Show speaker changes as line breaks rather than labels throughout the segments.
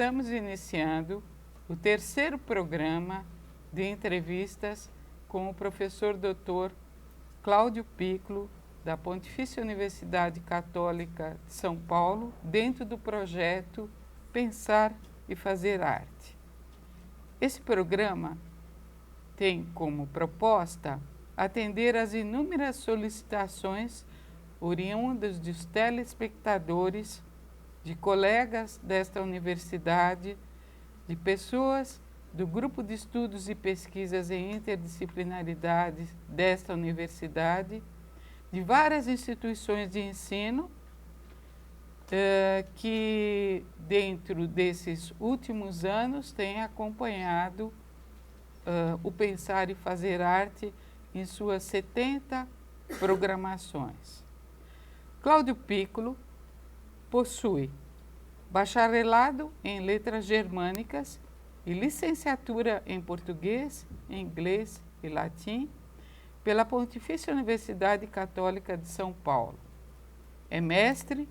Estamos iniciando o terceiro programa de entrevistas com o professor Dr. Cláudio Piccolo, da Pontifícia Universidade Católica de São Paulo, dentro do projeto Pensar e Fazer Arte. Esse programa tem como proposta atender às inúmeras solicitações oriundas dos telespectadores, de colegas desta universidade, de pessoas do Grupo de Estudos e Pesquisas em Interdisciplinaridade desta universidade, de várias instituições de ensino, que dentro desses últimos anos têm acompanhado o Pensar e Fazer Arte em suas 70 programações. Cláudio Piccolo possui bacharelado em Letras Germânicas e licenciatura em Português, Inglês e Latim pela Pontifícia Universidade Católica de São Paulo. É mestre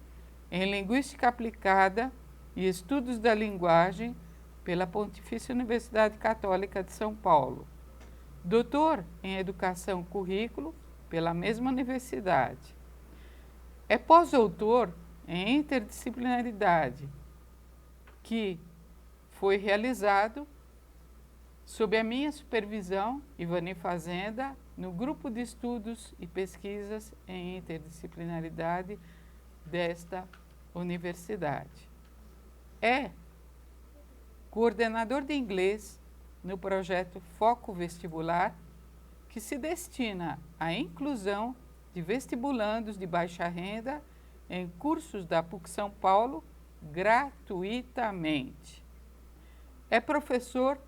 em Linguística Aplicada e Estudos da Linguagem pela Pontifícia Universidade Católica de São Paulo. Doutor em Educação Currículo pela mesma universidade. É pós-doutor em Interdisciplinaridade, que foi realizado sob a minha supervisão, Ivani Fazenda, no Grupo de Estudos e Pesquisas em Interdisciplinaridade desta universidade. É coordenador de inglês no projeto Foco Vestibular, que se destina à inclusão de vestibulandos de baixa renda em cursos da PUC São Paulo gratuitamente. É professor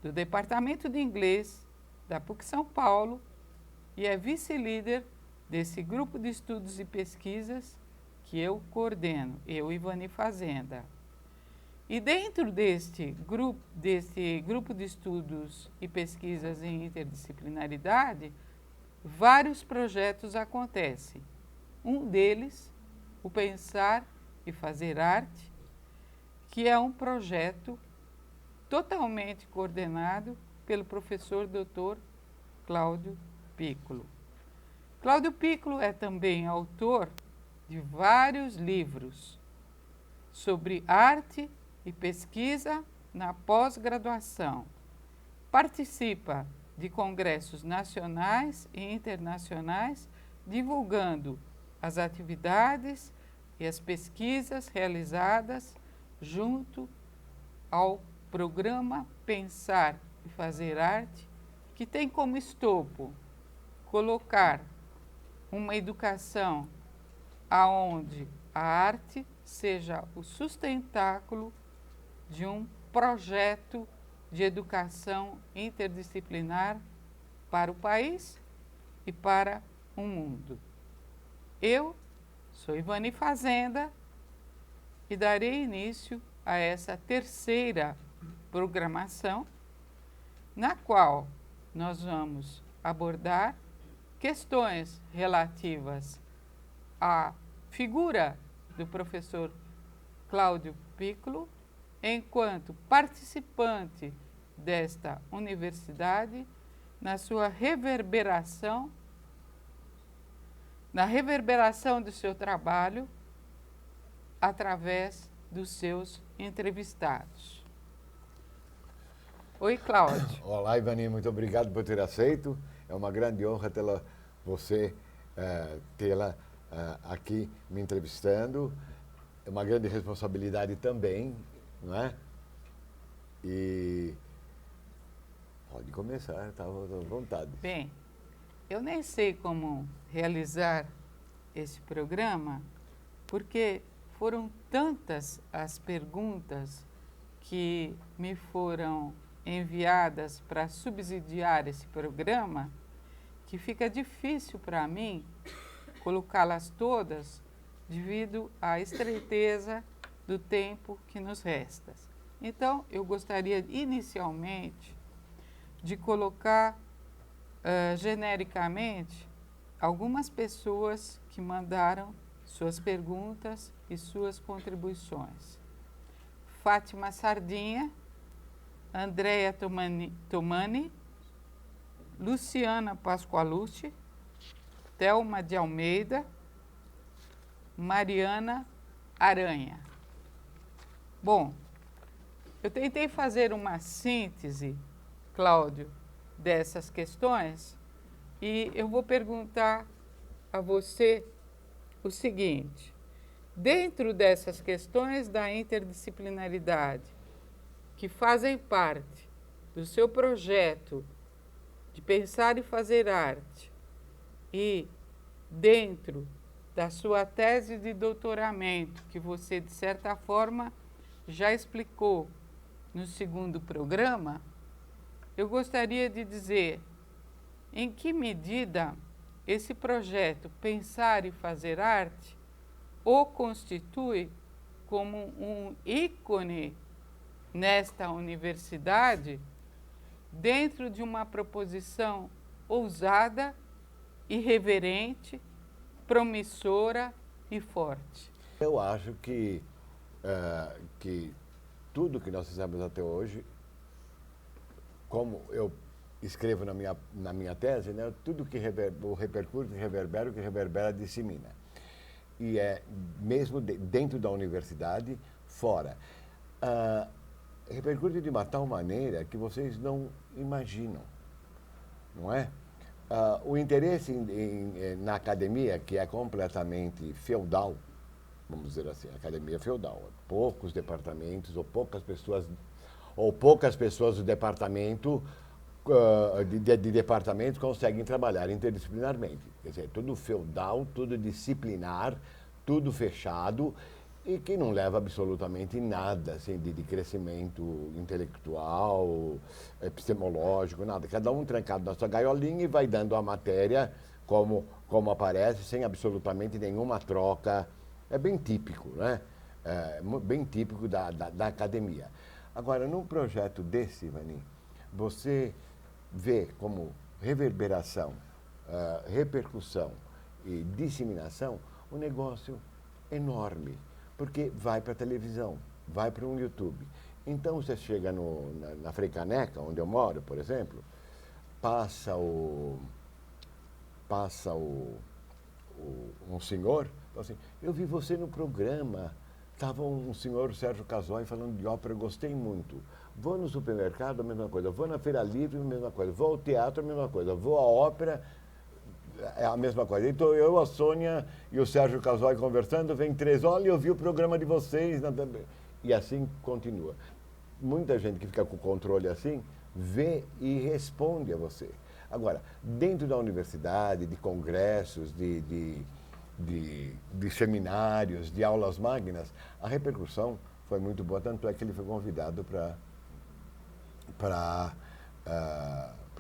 do Departamento de Inglês da PUC São Paulo e é vice-líder desse grupo de estudos e pesquisas que eu coordeno, eu, Ivani Fazenda. E dentro deste grupo de estudos e pesquisas em interdisciplinaridade, vários projetos acontecem. Um deles, o Pensar e Fazer Arte, que é um projeto totalmente coordenado pelo professor Dr. Cláudio Piccolo. Cláudio Piccolo é também autor de vários livros sobre arte e pesquisa na pós-graduação. Participa de congressos nacionais e internacionais, divulgando as atividades e as pesquisas realizadas junto ao programa Pensar e Fazer Arte, que tem como escopo colocar uma educação aonde a arte seja o sustentáculo de um projeto de educação interdisciplinar para o país e para o mundo. Eu sou Ivani Fazenda e darei início a essa terceira programação, na qual nós vamos abordar questões relativas à figura do professor Cláudio Piccolo, enquanto participante desta universidade, na sua reverberação, na reverberação do seu trabalho, através dos seus entrevistados. Oi, Cláudio.
Olá, Ivani, muito obrigado por ter aceito. É uma grande honra tê-la aqui me entrevistando. É uma grande responsabilidade também, não é? E pode começar, está à vontade.
Bem, eu nem sei como realizar esse programa, porque foram tantas as perguntas que me foram enviadas para subsidiar esse programa, que fica difícil para mim colocá-las todas devido à estreiteza do tempo que nos resta. Então, eu gostaria inicialmente de colocar genericamente algumas pessoas que mandaram suas perguntas e suas contribuições. Fátima Sardinha, Andréa Tomani, Luciana Pascoalucci, Thelma de Almeida, Mariana Aranha. Bom, eu tentei fazer uma síntese, Cláudio, dessas questões e eu vou perguntar a você o seguinte: dentro dessas questões da interdisciplinaridade, que fazem parte do seu projeto de pensar e fazer arte, e dentro da sua tese de doutoramento, que você, de certa forma, já explicou no segundo programa, eu gostaria de dizer em que medida esse projeto Pensar e Fazer Arte o constitui como um ícone nesta universidade, dentro de uma proposição ousada, irreverente, promissora e forte.
Eu acho que tudo que nós fizemos até hoje, como eu escrevo na minha tese, né, tudo que repercute, reverbera, o que reverbera, dissemina. E é mesmo dentro da universidade, fora. Repercute de uma tal maneira que vocês não imaginam, não é? O interesse na academia, que é completamente feudal, vamos dizer assim, academia feudal, poucos departamentos ou poucas pessoas do departamento de departamentos conseguem trabalhar interdisciplinarmente. Quer dizer, tudo feudal, tudo disciplinar, tudo fechado e que não leva absolutamente nada assim, de crescimento intelectual, epistemológico, nada. Cada um trancado na sua gaiolinha e vai dando a matéria como aparece, sem absolutamente nenhuma troca. É bem típico, né? Bem típico da academia. Agora, num projeto desse, Vani, você vê como reverberação, repercussão e disseminação um negócio enorme, porque vai para a televisão, vai para um YouTube. Então, você chega na Freicaneca, onde eu moro, por exemplo, passa um senhor, fala assim, eu vi você no programa, estava um senhor, Sérgio Casoy, falando de ópera, eu gostei muito. Vou no supermercado, a mesma coisa. Vou na feira livre, a mesma coisa. Vou ao teatro, a mesma coisa. Vou à ópera, é a mesma coisa. Então, eu, a Sônia e o Sérgio Casoy conversando, vem 3, olha, eu vi o programa de vocês. E assim continua. Muita gente que fica com o controle assim, vê e responde a você. Agora, dentro da universidade, de congressos, de seminários, de aulas magnas, a repercussão foi muito boa, tanto é que ele foi convidado para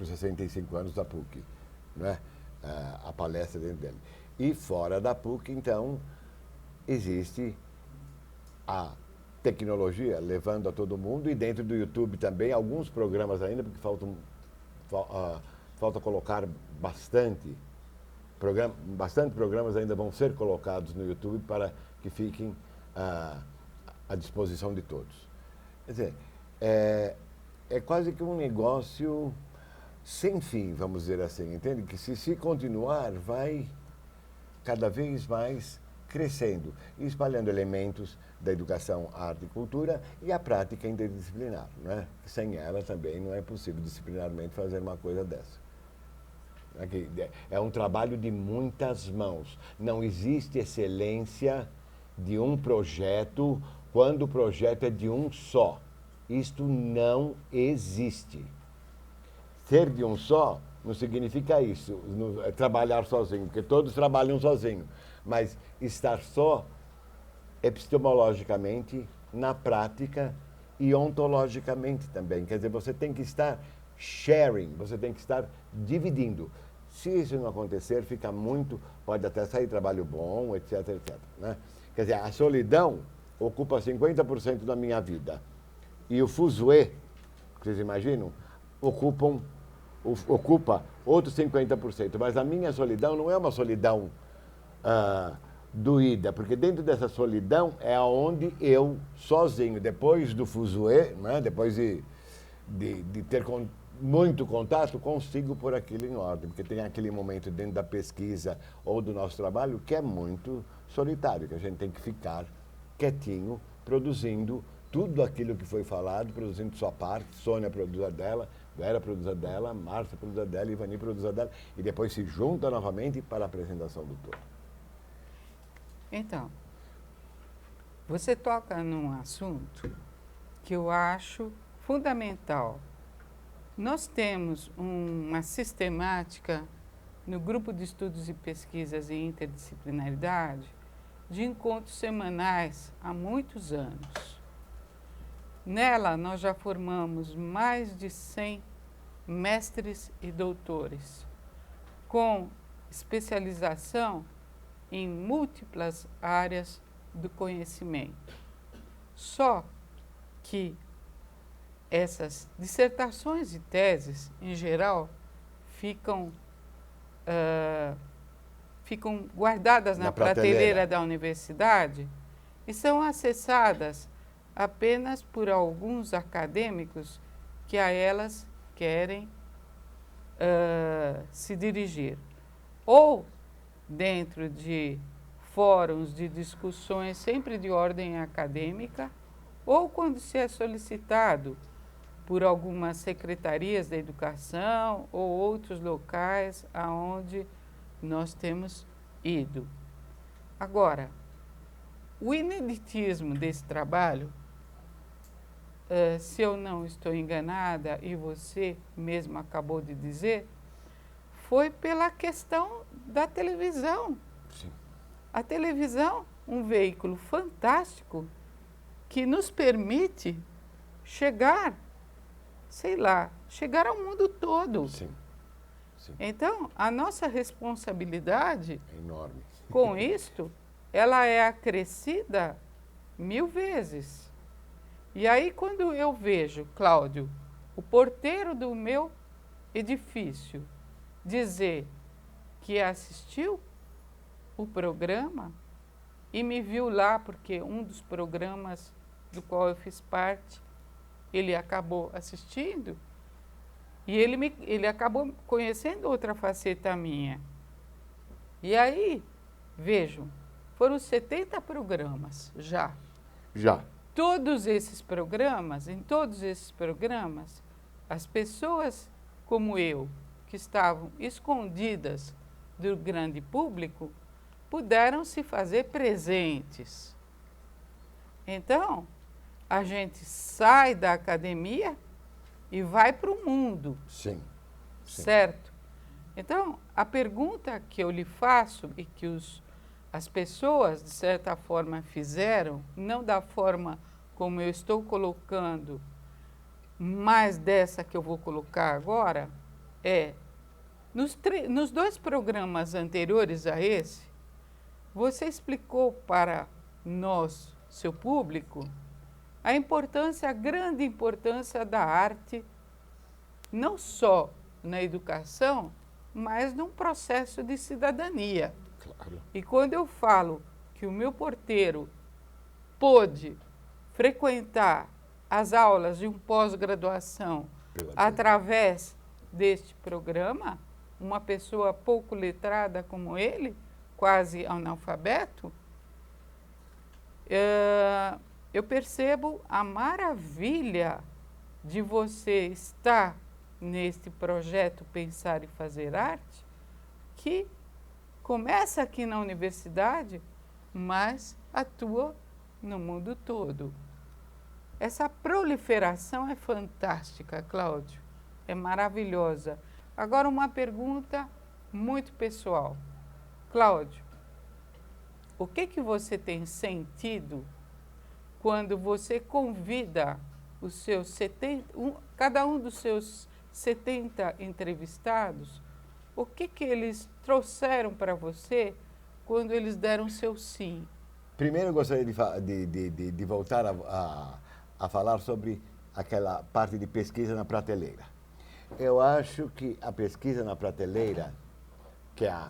os 65 anos da PUC, né? A palestra dentro dele. E fora da PUC, então, existe a tecnologia levando a todo mundo, e dentro do YouTube também, alguns programas ainda, porque falta colocar bastante programas ainda vão ser colocados no YouTube para que fiquem à disposição de todos. Quer dizer, é quase que um negócio sem fim, vamos dizer assim, entende? Que se continuar, vai cada vez mais crescendo e espalhando elementos da educação, arte e cultura e a prática interdisciplinar, né? Sem ela também não é possível disciplinarmente fazer uma coisa dessa. É um trabalho de muitas mãos. Não existe excelência de um projeto quando o projeto é de um só. Isto não existe. Ser de um só não significa isso, trabalhar sozinho, porque todos trabalham sozinho. Mas estar só, epistemologicamente, na prática e ontologicamente também. Quer dizer, você tem que estar sharing, você tem que estar dividindo. Se isso não acontecer, fica muito, pode até sair trabalho bom, etc, etc. Né? Quer dizer, a solidão ocupa 50% da minha vida. E o fuzuê, vocês imaginam, ocupa outros 50%. Mas a minha solidão não é uma solidão doída, porque dentro dessa solidão é onde eu, sozinho, depois do fuzuê, né, depois de ter muito contato, consigo pôr aquilo em ordem, porque tem aquele momento dentro da pesquisa ou do nosso trabalho que é muito solitário, que a gente tem que ficar quietinho, produzindo tudo aquilo que foi falado, produzindo sua parte, Sônia produz a dela, Vera produz a dela, Márcia produz a dela, Ivani produz a dela, e depois se junta novamente para a apresentação do todo.
Então, você toca num assunto que eu acho fundamental. Nós temos uma sistemática no Grupo de Estudos e Pesquisas em Interdisciplinaridade de encontros semanais há muitos anos. Nela, nós já formamos mais de 100 mestres e doutores, com especialização em múltiplas áreas do conhecimento. Só que essas dissertações e teses, em geral, ficam guardadas na prateleira da universidade e são acessadas apenas por alguns acadêmicos que a elas querem se dirigir. Ou dentro de fóruns de discussões sempre de ordem acadêmica, ou quando se é solicitado por algumas secretarias da educação ou outros locais aonde nós temos ido. Agora, o ineditismo desse trabalho, se eu não estou enganada, e você mesmo acabou de dizer, foi pela questão da televisão.
Sim.
A televisão, um veículo fantástico que nos permite chegar, sei lá, chegar ao mundo todo.
Sim. Sim.
Então, a nossa responsabilidade
É enorme.
com isto, ela é acrescida 1000 vezes. E aí, quando eu vejo, Cláudio, o porteiro do meu edifício dizer que assistiu o programa e me viu lá, porque um dos programas do qual eu fiz parte, ele acabou assistindo e ele acabou conhecendo outra faceta minha. E aí, vejam, foram 70 programas já.
Já.
Todos esses programas, em todos esses programas, as pessoas como eu, que estavam escondidas do grande público, puderam se fazer presentes. Então, a gente sai da academia e vai para o mundo.
Sim. Sim.
Certo? Então, a pergunta que eu lhe faço e que as pessoas, de certa forma, fizeram, não da forma como eu estou colocando, mas dessa que eu vou colocar agora, nos 2 programas anteriores a esse, você explicou para nós, seu público, a grande importância da arte, não só na educação, mas num processo de cidadania.
Claro.
E quando eu falo que o meu porteiro pôde frequentar as aulas de um pós-graduação através deste programa, uma pessoa pouco letrada como ele, quase analfabeto, eu percebo a maravilha de você estar neste projeto Pensar e Fazer Arte, que começa aqui na universidade, mas atua no mundo todo. Essa proliferação é fantástica, Cláudio, é maravilhosa. Agora, uma pergunta muito pessoal. Cláudio, o que você tem sentido quando você convida os seus cada um dos seus 70 entrevistados, o que eles trouxeram para você quando eles deram seu sim?
Primeiro, eu gostaria de voltar a falar sobre aquela parte de pesquisa na prateleira. Eu acho que a pesquisa na prateleira, que é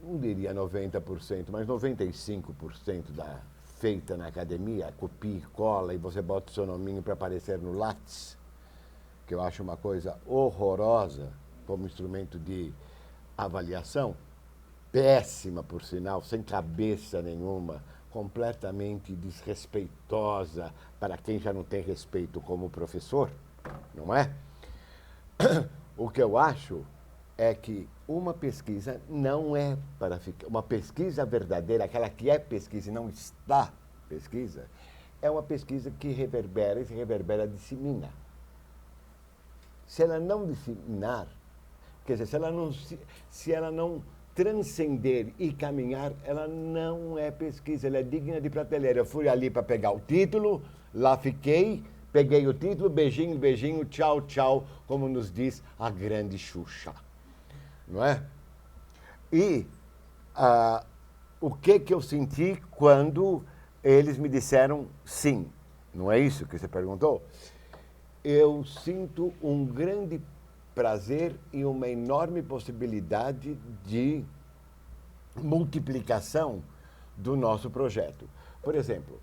não diria 90%, mas 95% da feita na academia, copia e cola, e você bota o seu nominho para aparecer no Lattes, que eu acho uma coisa horrorosa como instrumento de avaliação, péssima, por sinal, sem cabeça nenhuma, completamente desrespeitosa para quem já não tem respeito como professor, não é? O que eu acho é que uma pesquisa não é para ficar... Uma pesquisa verdadeira, aquela que é pesquisa e não está pesquisa, é uma pesquisa que reverbera, e se reverbera, dissemina. Se ela não disseminar, quer dizer, se ela não transcender e caminhar, ela não é pesquisa, ela é digna de prateleira. Eu fui ali para pegar o título, lá fiquei, peguei o título, beijinho, beijinho, tchau, tchau, como nos diz a grande Xuxa. Não é? E o que eu senti quando eles me disseram sim? Não é isso que você perguntou? Eu sinto um grande prazer e uma enorme possibilidade de multiplicação do nosso projeto. Por exemplo,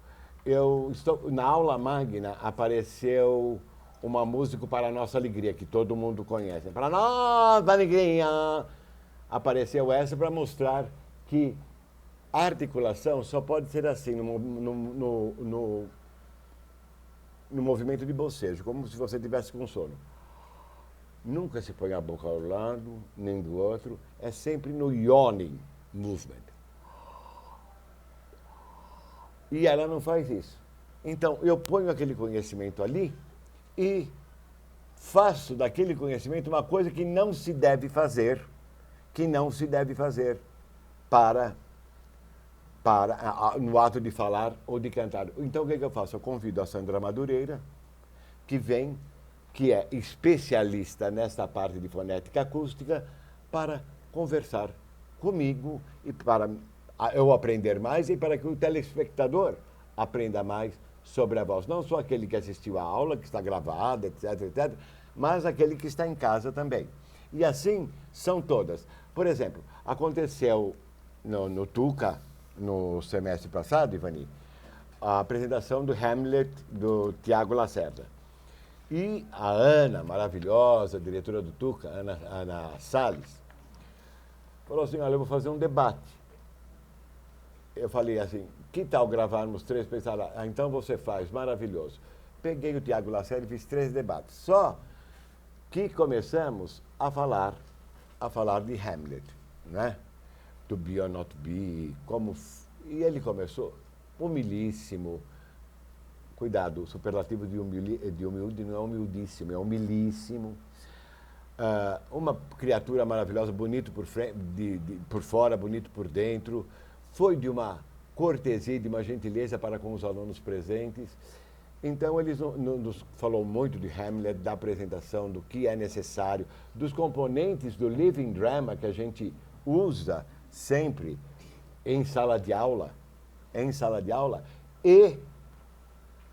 na aula magna apareceu uma música para a nossa alegria, que todo mundo conhece. Para a nossa alegria! Apareceu essa para mostrar que a articulação só pode ser assim, no movimento de bocejo, como se você tivesse com sono. Nunca se põe a boca ao lado, nem do outro, é sempre no yawning movement. E ela não faz isso. Então, eu ponho aquele conhecimento ali e faço daquele conhecimento uma coisa que não se deve fazer, no ato de falar ou de cantar. Então, o que eu faço? Eu convido a Sandra Madureira, que é especialista nesta parte de fonética acústica, para conversar comigo e para eu aprender mais e para que o telespectador aprenda mais sobre a voz. Não só aquele que assistiu à aula, que está gravada, etc, etc, mas aquele que está em casa também. E assim são todas. Por exemplo, aconteceu no Tuca, no semestre passado, Ivani, a apresentação do Hamlet do Tiago Lacerda. E a Ana, maravilhosa, diretora do Tuca, Ana Salles, falou assim, olha, eu vou fazer um debate. Eu falei assim, que tal gravarmos 3? Pensaram, então você faz, maravilhoso. Peguei o Tiago Lacerda e fiz 3 debates. Só que começamos a falar de Hamlet, né? To be or not be, e ele começou humilíssimo. Cuidado, o superlativo de humilde não é humildíssimo, é humilíssimo. Uma criatura maravilhosa, bonito por fora, bonito por dentro. Foi de uma cortesia e de uma gentileza para com os alunos presentes. Então, ele nos falou muito de Hamlet, da apresentação, do que é necessário, dos componentes do living drama que a gente usa sempre em sala de aula, e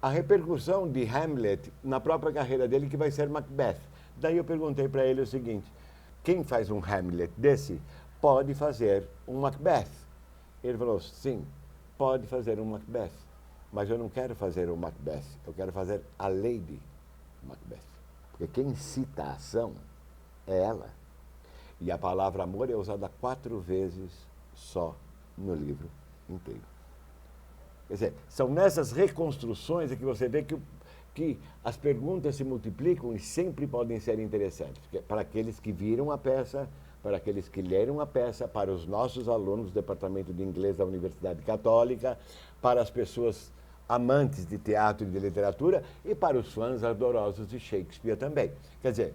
a repercussão de Hamlet na própria carreira dele, que vai ser Macbeth. Daí eu perguntei para ele o seguinte, quem faz um Hamlet desse pode fazer um Macbeth? Ele falou, sim, pode fazer um Macbeth, mas eu não quero fazer um Macbeth, eu quero fazer a Lady Macbeth. Porque quem cita a ação é ela. E a palavra amor é usada 4 vezes só no livro inteiro. Quer dizer, são nessas reconstruções que você vê que as perguntas se multiplicam e sempre podem ser interessantes. Para aqueles que viram a peça, para aqueles que leram a peça, para os nossos alunos do Departamento de Inglês da Universidade Católica, para as pessoas amantes de teatro e de literatura e para os fãs ardorosos de Shakespeare também. Quer dizer,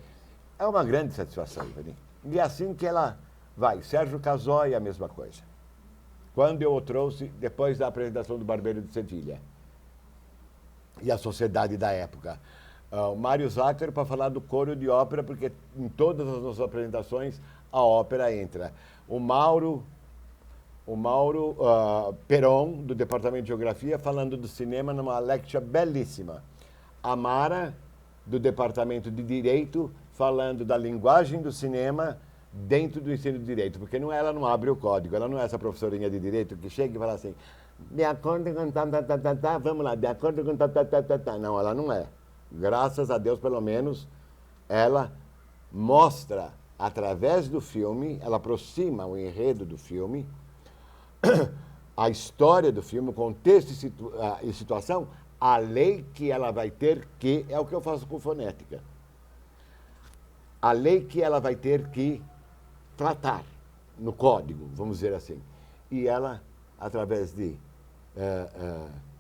é uma grande satisfação, Ivani. E é assim que ela vai. Sérgio Cazói, a mesma coisa. Quando eu o trouxe, depois da apresentação do Barbeiro de Sevilha e a Sociedade da Época. O Mário Zacher para falar do coro de ópera, porque em todas as nossas apresentações a ópera entra. O Mauro Peron, do Departamento de Geografia, falando do cinema numa lecture belíssima. A Mara, do Departamento de Direito, falando da linguagem do cinema dentro do ensino de direito, porque ela não abre o código, ela não é essa professorinha de direito que chega e fala assim, de acordo com vamos lá, de acordo com Não, ela não é. Graças a Deus, pelo menos, ela mostra, através do filme, ela aproxima o enredo do filme, a história do filme, o contexto e situação, a lei que ela vai ter que, é o que eu faço com fonética, a lei que ela vai ter que tratar no código, vamos dizer assim. E ela, através de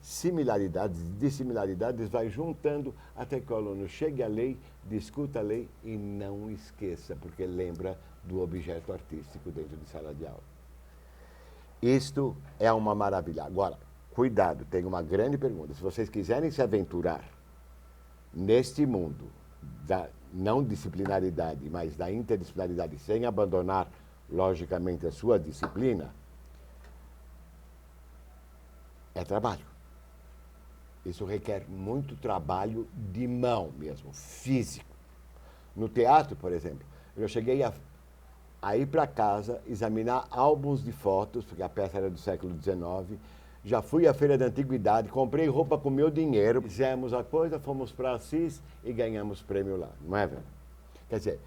similaridades, dissimilaridades, vai juntando até que o aluno chegue à lei, discuta a lei e não esqueça, porque lembra do objeto artístico dentro de sala de aula. Isto é uma maravilha. Agora, cuidado, tem uma grande pergunta. Se vocês quiserem se aventurar neste mundo da não disciplinaridade, mas da interdisciplinaridade, sem abandonar, logicamente, a sua disciplina, é trabalho. Isso requer muito trabalho de mão mesmo, físico. No teatro, por exemplo, eu cheguei a ir para casa, examinar álbuns de fotos, porque a peça era do século XIX, já fui à feira da antiguidade, comprei roupa com meu dinheiro, fizemos a coisa, fomos para Assis e ganhamos prêmio lá, não é, velho? Quer dizer,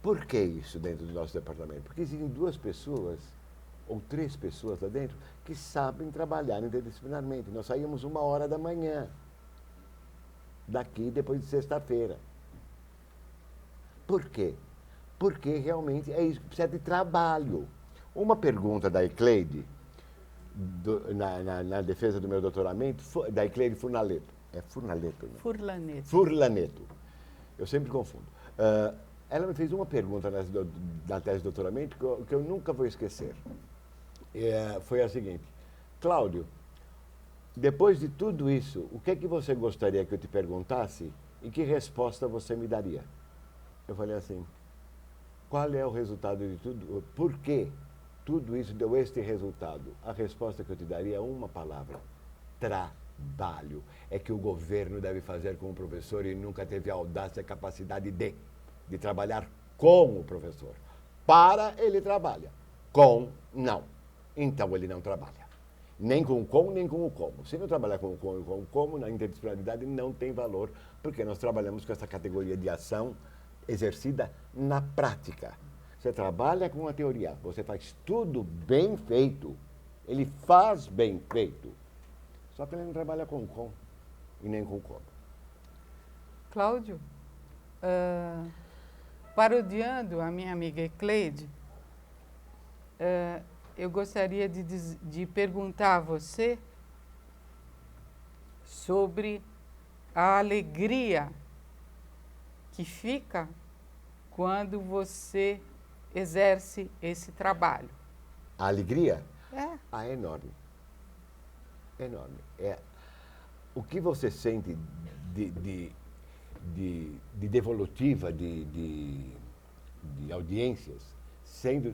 por que isso dentro do nosso departamento? Porque existem 2 pessoas ou 3 pessoas lá dentro que sabem trabalhar interdisciplinarmente. Nós saímos 1h da manhã daqui depois de sexta-feira. Por quê? Porque realmente é isso, precisa de trabalho. Uma pergunta da Ecleide, na defesa do meu doutoramento, da Ecleide Furlaneto. É Furlaneto, né?
Furlaneto.
Furlaneto. Eu sempre confundo. Ela me fez uma pergunta na tese de doutoramento que eu nunca vou esquecer. Foi a seguinte: Cláudio, depois de tudo isso, o que é que você gostaria que eu te perguntasse e que resposta você me daria? Eu falei assim, qual é o resultado de tudo? Por que tudo isso deu este resultado? A resposta que eu te daria é uma palavra: trabalho. É que o governo deve fazer com o professor e nunca teve a audácia e a capacidade de trabalhar com o professor. Para, ele trabalha. Com, não. Então, ele não trabalha. Nem com o com, nem com o como. Se não trabalhar com o com e com o como, na interdisciplinaridade não tem valor, porque nós trabalhamos com essa categoria de ação exercida na prática. Você trabalha com a teoria, você faz tudo bem feito. Ele faz bem feito. Só que ele não trabalha com o com e nem com o como.
Cláudio, parodiando a minha amiga Ecleide, eu gostaria de perguntar a você sobre a alegria que fica quando você exerce esse trabalho.
A alegria?
É.
É enorme. Enorme. O que você sente de devolutiva, de audiências,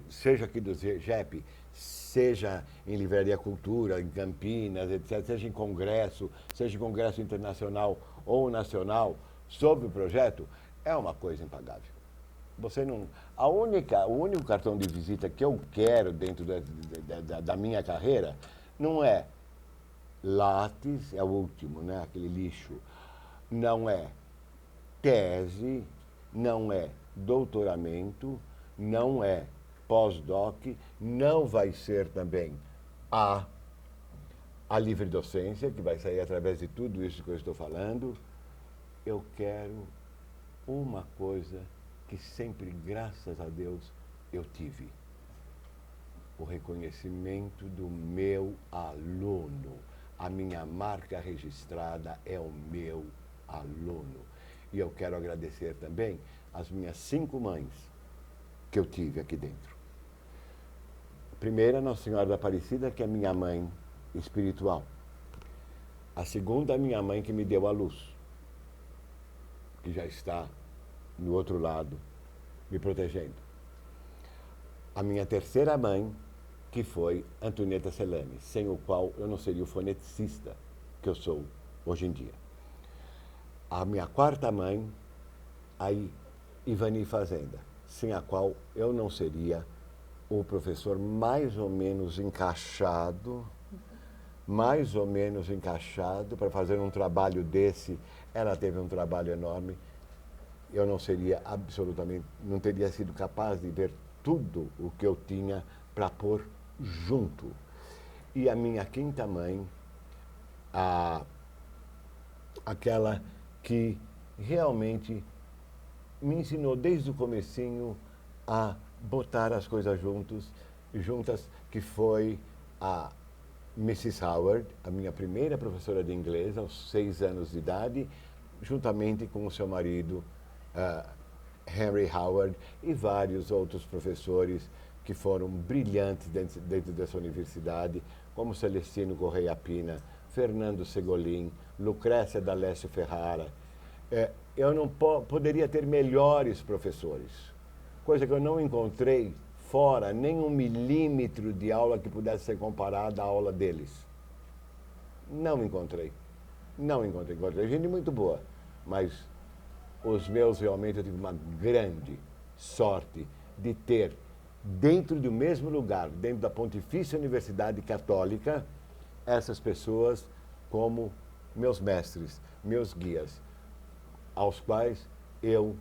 seja aqui do GEP, seja em Livraria Cultura, em Campinas, etc., seja em congresso internacional ou nacional, sobre o projeto, é uma coisa impagável. Você não... O único cartão de visita que eu quero dentro da minha carreira não é Lattes, é o último, né? Aquele lixo. Não é tese, não é doutoramento, não é pós-doc, não vai ser também a livre docência, que vai sair através de tudo isso que eu estou falando. Eu quero uma coisa que sempre, graças a Deus, eu tive: o reconhecimento do meu aluno. A minha marca registrada é o meu aluno. E eu quero agradecer também as minhas 5 mães que eu tive aqui dentro. A primeira, Nossa Senhora da Aparecida, que é minha mãe espiritual. A segunda, a minha mãe que me deu a luz, que já está no outro lado, me protegendo. A minha terceira mãe, que foi Antonieta Celame, sem o qual eu não seria o foneticista que eu sou hoje em dia. A minha quarta mãe, a Ivani Fazenda, sem a qual eu não seria o professor mais ou menos encaixado para fazer um trabalho desse. Ela teve um trabalho enorme. Eu não seria absolutamente, não teria sido capaz de ver tudo o que eu tinha para pôr junto. E a minha quinta mãe, aquela que realmente me ensinou desde o comecinho a botar as coisas juntas, que foi a Mrs. Howard, a minha primeira professora de inglês, aos 6 anos de idade, juntamente com o seu marido, Henry Howard, e vários outros professores que foram brilhantes dentro dessa universidade, como Celestino Correia Pina, Fernando Segolin, Lucrécia D'Alessio Ferrara. Eu não poderia ter melhores professores, coisa que eu não encontrei fora, nem 1 milímetro de aula que pudesse ser comparada à aula deles. Não encontrei. Encontrei gente muito boa, mas os meus realmente eu tive uma grande sorte de ter, dentro do mesmo lugar, dentro da Pontifícia Universidade Católica, essas pessoas como meus mestres, meus guias, aos quais eu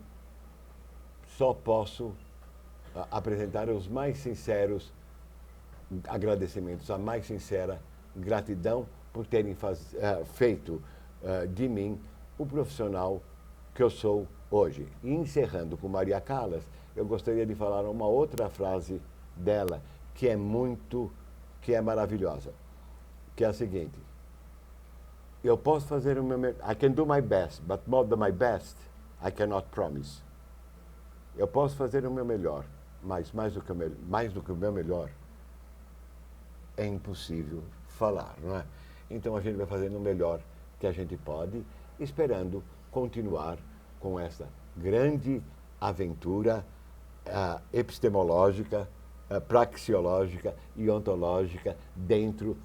só posso apresentar os mais sinceros agradecimentos, a mais sincera gratidão por terem feito de mim o profissional que eu sou hoje. E encerrando com Maria Callas, eu gostaria de falar uma outra frase dela que é maravilhosa, que é a seguinte: eu posso fazer o meu melhor, I can do my best, but more than my best, I cannot promise. Eu posso fazer o meu melhor, mas mais do que o meu melhor, é impossível falar, não é? Então a gente vai fazendo o melhor que a gente pode, esperando continuar com essa grande aventura epistemológica, praxeológica e ontológica dentro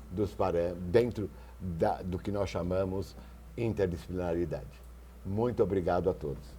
do que nós chamamos interdisciplinaridade. Muito obrigado a todos.